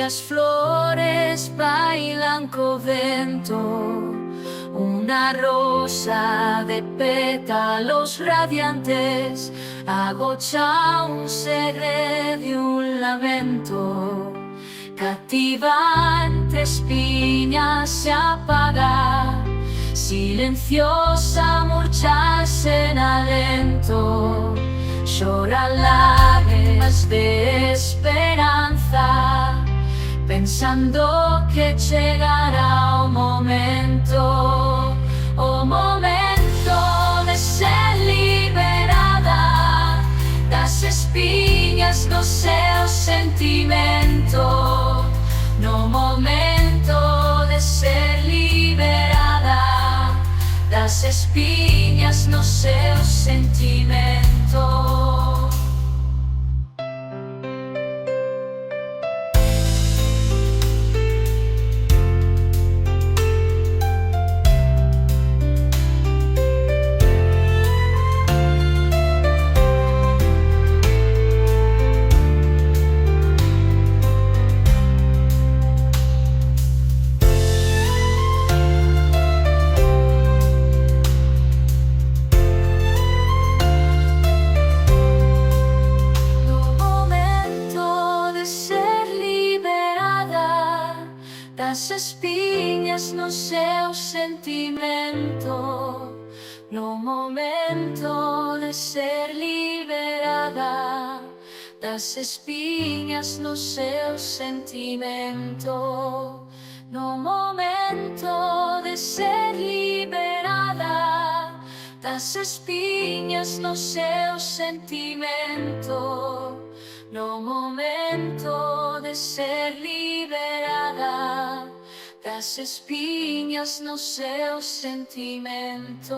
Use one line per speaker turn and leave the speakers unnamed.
as flores bailan co vento, una rosa de pétalos radiantes agocha un segredo y un lamento. Cativa entre espiñas se apaga, silenciosa murcha en alento. Llora lágrimas de esperanza, pensando que llegará o momento de ser liberada das espiñas do seu sentimento. No momento de ser liberada das espiñas no seu sentimento. Das espiñas no seu sentimento, no momento de ser liberada das espiñas no seu sentimento, no momento de ser liberada das espiñas no seu sentimento, no momento de ser liberada das espiñas no seu sentimento.